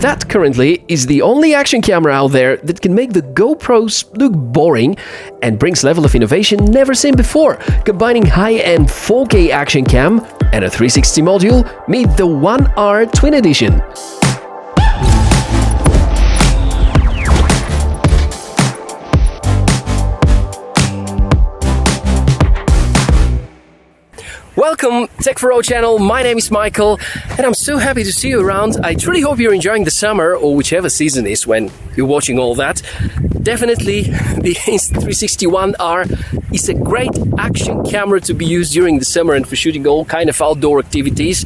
That currently is the only action camera out there that can make the GoPros look boring and brings level of innovation never seen before, combining high-end 4K action cam and a 360 module. Meet the ONE R Twin Edition. Welcome, Tech4O channel, my name is Michael and I'm so happy to see you around. I truly hope you're enjoying the summer or whichever season is when you're watching all that. Definitely the Insta360 ONE R is a great action camera to be used during the summer and for shooting all kind of outdoor activities.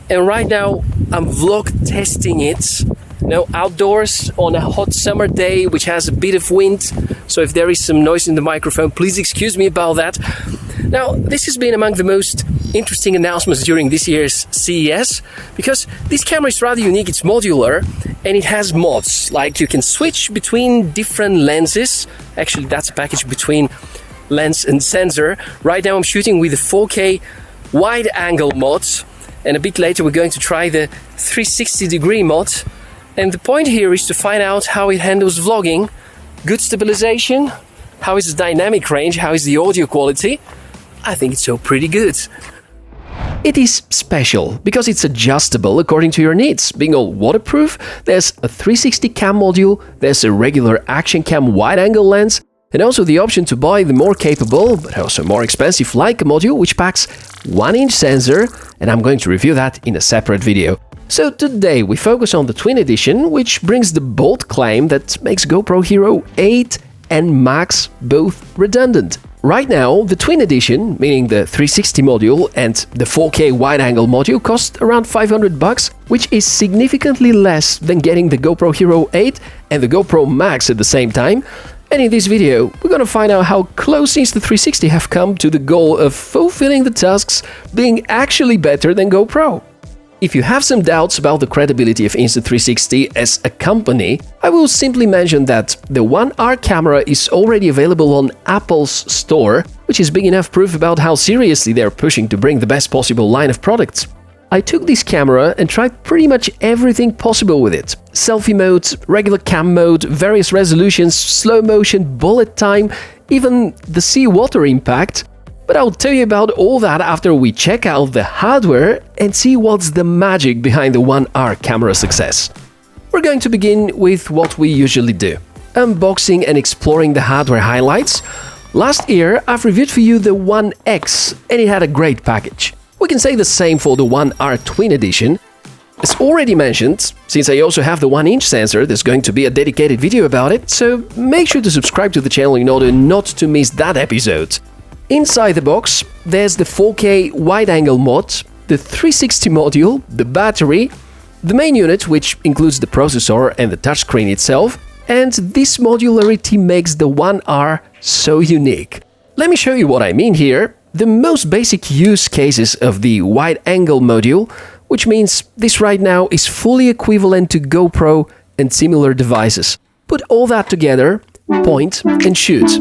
And right now I'm vlog testing it. Outdoors on a hot summer day which has a bit of wind, so if there is some noise in the microphone, please excuse me about that. Now, this has been among the most interesting announcements during this year's CES, because this camera is rather unique. It's modular and it has mods, like you can switch between different lenses. Actually, that's a package between lens and sensor. Right now I'm shooting with the 4K wide angle mod, and a bit later we're going to try the 360 degree mod. And the point here is to find out how it handles vlogging, good stabilization, how is the dynamic range, how is the audio quality. I think it's so pretty good. It is special because it's adjustable according to your needs. Being all waterproof, there's a 360 cam module, there's a regular action cam wide angle lens, and also the option to buy the more capable, but also more expensive Leica module, which packs 1-inch sensor, and I'm going to review that in a separate video. So today we focus on the Twin Edition, which brings the bold claim that makes GoPro Hero 8 and Max both redundant. Right now, the Twin Edition, meaning the 360 module and the 4K wide-angle module, cost around $500, which is significantly less than getting the GoPro Hero 8 and the GoPro Max at the same time. And in this video, we're gonna find out how close Insta360 have come to the goal of fulfilling the tasks being actually better than GoPro. If you have some doubts about the credibility of Insta360 as a company, I will simply mention that the ONE R camera is already available on Apple's store, which is big enough proof about how seriously they're pushing to bring the best possible line of products. I took this camera and tried pretty much everything possible with it. Selfie mode, regular cam mode, various resolutions, slow motion, bullet time, even the seawater impact. But I'll tell you about all that after we check out the hardware and see what's the magic behind the ONE R camera success. We're going to begin with what we usually do: unboxing and exploring the hardware highlights. Last year I've reviewed for you the ONE X and it had a great package. We can say the same for the ONE R Twin Edition. As already mentioned, since I also have the 1-inch sensor, there's going to be a dedicated video about it, so make sure to subscribe to the channel in order not to miss that episode. Inside the box, there's the 4K wide-angle mod, the 360 module, the battery, the main unit, which includes the processor and the touchscreen itself, and this modularity makes the ONE R so unique. Let me show you what I mean here. The most basic use cases of the wide-angle module, which means this right now is fully equivalent to GoPro and similar devices. Put all that together, point and shoot.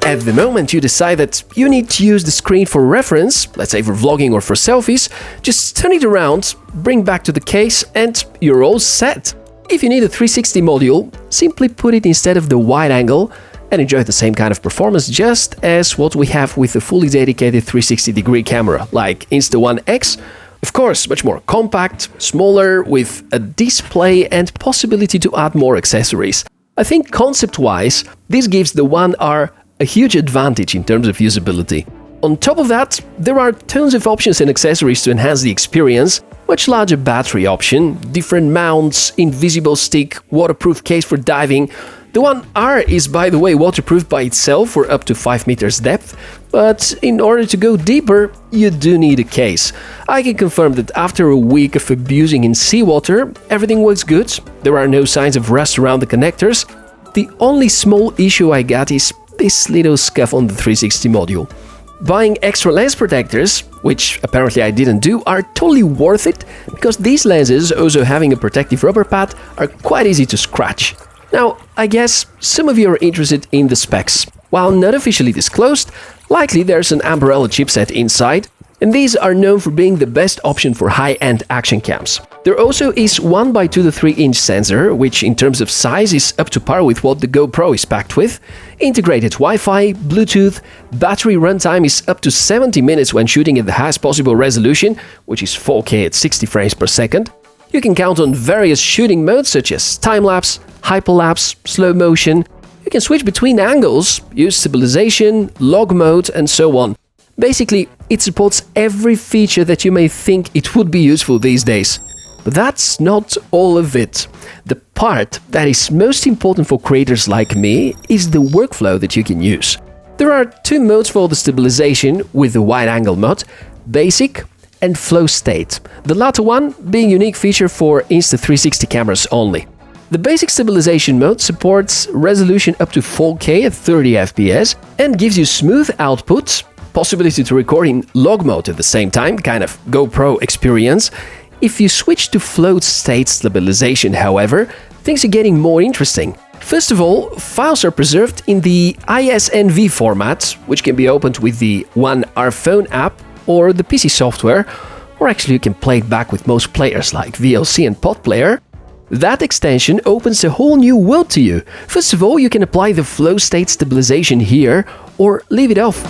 At the moment you decide that you need to use the screen for reference, let's say for vlogging or for selfies, just turn it around, bring back to the case, and you're all set. If you need a 360 module, simply put it instead of the wide angle and enjoy the same kind of performance just as what we have with a fully dedicated 360-degree camera, like Insta360 X. Of course, much more compact, smaller, with a display and possibility to add more accessories. I think concept-wise, this gives the ONE R a huge advantage in terms of usability. On top of that, there are tons of options and accessories to enhance the experience: much larger battery option, different mounts, invisible stick, waterproof case for diving. The ONE R is, by the way, waterproof by itself for up to 5 meters depth, but in order to go deeper, you do need a case. I can confirm that after a week of abusing in seawater, everything works good. There are no signs of rust around the connectors. The only small issue I got is this little scuff on the 360 module. Buying extra lens protectors, which apparently I didn't do, are totally worth it because these lenses, also having a protective rubber pad, are quite easy to scratch. Now, I guess some of you are interested in the specs. While not officially disclosed, likely there's an umbrella chipset inside, and these are known for being the best option for high-end action cams. There also is 1x2 to 3-inch sensor, which in terms of size is up to par with what the GoPro is packed with. Integrated Wi-Fi, Bluetooth, battery runtime is up to 70 minutes when shooting at the highest possible resolution, which is 4K at 60 frames per second. You can count on various shooting modes such as time-lapse, hyperlapse, slow motion. You can switch between angles, use stabilization, log mode, and so on. Basically, it supports every feature that you may think it would be useful these days. But that's not all of it. The part that is most important for creators like me is the workflow that you can use. There are two modes for the stabilization with the wide-angle mode, Basic and Flowstate, the latter one being a unique feature for Insta360 cameras only. The Basic Stabilization mode supports resolution up to 4K at 30 FPS and gives you smooth output, possibility to record in log mode at the same time, kind of GoPro experience. If you switch to Flowstate Stabilization, however, things are getting more interesting. First of all, files are preserved in the ISNV format, which can be opened with the ONE R phone app or the PC software, or actually you can play it back with most players like VLC and Pod Player. That extension opens a whole new world to you. First of all, you can apply the Flowstate Stabilization here, or leave it off.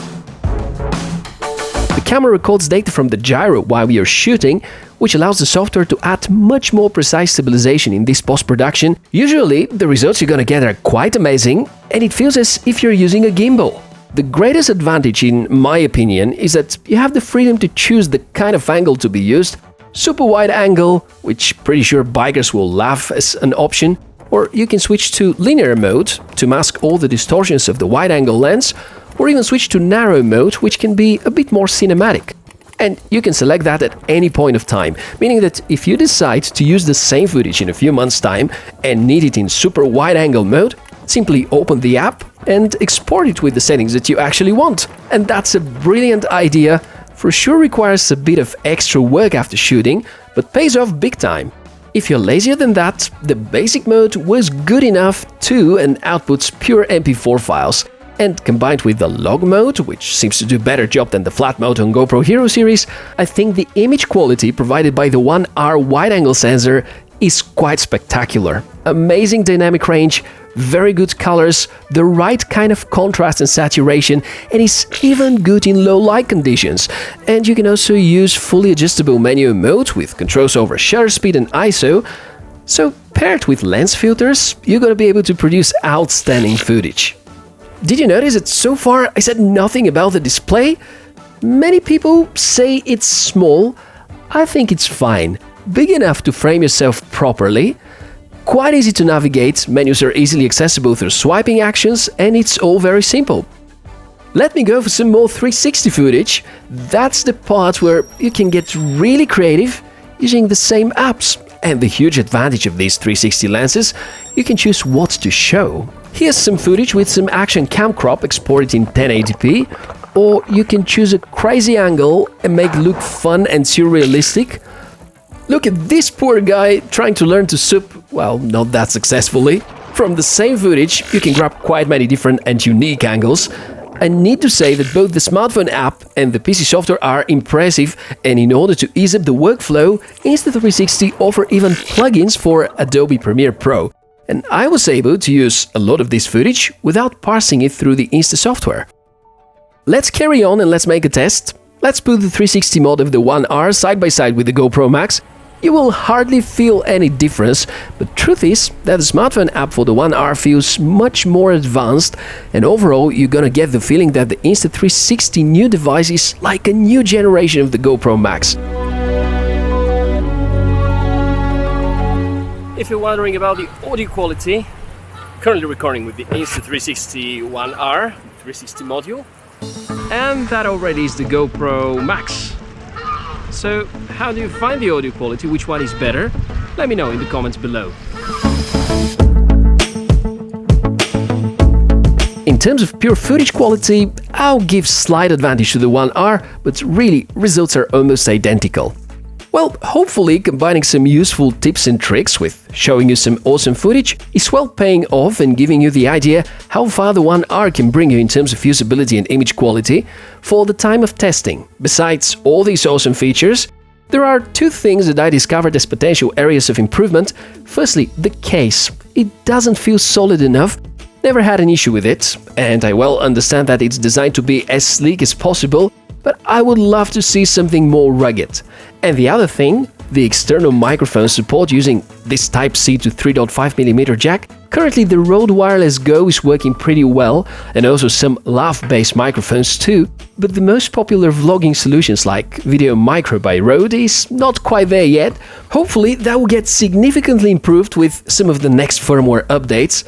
The camera records data from the gyro while you're shooting, which allows the software to add much more precise stabilization in this post-production. Usually, the results you're gonna get are quite amazing, and it feels as if you're using a gimbal. The greatest advantage, in my opinion, is that you have the freedom to choose the kind of angle to be used. Super wide angle, which pretty sure bikers will laugh as an option, or you can switch to linear mode to mask all the distortions of the wide-angle lens, or even switch to narrow mode, which can be a bit more cinematic. And you can select that at any point of time, meaning that if you decide to use the same footage in a few months' time and need it in super wide-angle mode, simply open the app and export it with the settings that you actually want. And that's a brilliant idea. For sure requires a bit of extra work after shooting, but pays off big time. If you're lazier than that, the basic mode was good enough too and outputs pure MP4 files. And combined with the log mode, which seems to do a better job than the flat mode on GoPro Hero series, I think the image quality provided by the ONE R wide-angle sensor is quite spectacular. Amazing dynamic range, very good colors, the right kind of contrast and saturation, and is even good in low light conditions. And you can also use fully adjustable manual mode with controls over shutter speed and ISO. So paired with lens filters, you're gonna be able to produce outstanding footage. Did you notice that so far I said nothing about the display? Many people say it's small. I think it's fine. Big enough to frame yourself properly. Quite easy to navigate, menus are easily accessible through swiping actions, and it's all very simple. Let me go for some more 360 footage. That's the part where you can get really creative using the same apps. And the huge advantage of these 360 lenses, you can choose what to show. Here's some footage with some action cam crop exported in 1080p, or you can choose a crazy angle and make it look fun and surrealistic. Look at this poor guy trying to learn to sup, well, not that successfully. From the same footage, you can grab quite many different and unique angles. I need to say that both the smartphone app and the PC software are impressive, and in order to ease up the workflow, Insta360 offer even plugins for Adobe Premiere Pro. And I was able to use a lot of this footage without parsing it through the Insta software. Let's carry on and let's make a test. Let's put the 360 mod of the ONE R side by side with the GoPro Max. You will hardly feel any difference, but truth is that the smartphone app for the ONE R feels much more advanced, and overall you're gonna get the feeling that the Insta360 new device is like a new generation of the GoPro Max. If you're wondering about the audio quality, currently recording with the Insta360 ONE R 360 module, and that already is the GoPro Max. So, how do you find the audio quality? Which one is better? Let me know in the comments below. In In terms of pure footage quality, I'll give slight advantage to the One R, but really, results are almost identical. Well, hopefully combining some useful tips and tricks with showing you some awesome footage is well paying off and giving you the idea how far the One R can bring you in terms of usability and image quality for the time of testing. Besides all these awesome features, there are two things that I discovered as potential areas of improvement. Firstly, the case. It doesn't feel solid enough. Never had an issue with it, and I well understand that it's designed to be as sleek as possible, but I would love to see something more rugged. And the other thing, the external microphone support using this Type-C to 3.5mm jack. Currently the Rode Wireless Go is working pretty well, and also some lav-based microphones too, but the most popular vlogging solutions like Video Micro by Rode is not quite there yet. Hopefully that will get significantly improved with some of the next firmware updates,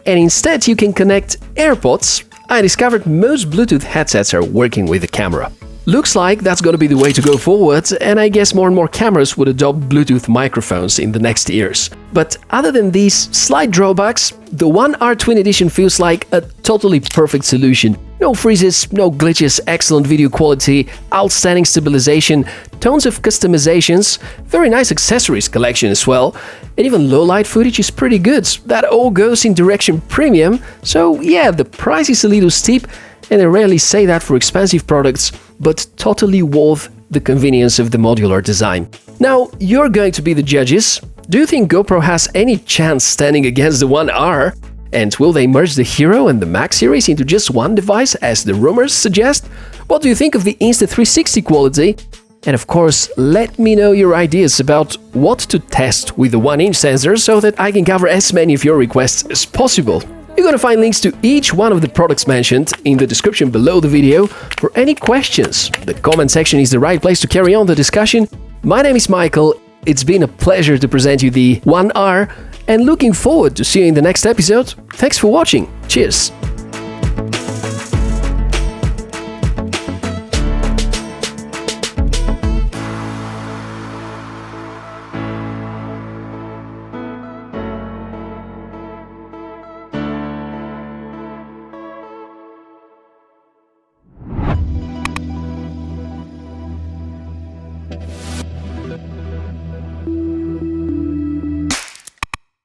and instead you can connect AirPods. I discovered most Bluetooth headsets are working with the camera. Looks like that's gonna be the way to go forward, and I guess more and more cameras would adopt Bluetooth microphones in the next years. But other than these slight drawbacks, the One R Twin Edition feels like a totally perfect solution. No freezes, no glitches, excellent video quality, outstanding stabilization, tons of customizations, very nice accessories collection as well, and even low-light footage is pretty good. That all goes in direction premium, so yeah, the price is a little steep, and I rarely say that for expensive products, but totally worth the convenience of the modular design. Now, you're going to be the judges. Do you think GoPro has any chance standing against the One R? And will they merge the Hero and the Max series into just one device, as the rumors suggest? What do you think of the Insta360 quality? And of course, let me know your ideas about what to test with the 1-inch sensor so that I can cover as many of your requests as possible. You're gonna find links to each one of the products mentioned in the description below the video. For any questions, the comment section is the right place to carry on the discussion. My name is Michael, it's been a pleasure to present you the One R, and looking forward to seeing you in the next episode. Thanks for watching, cheers!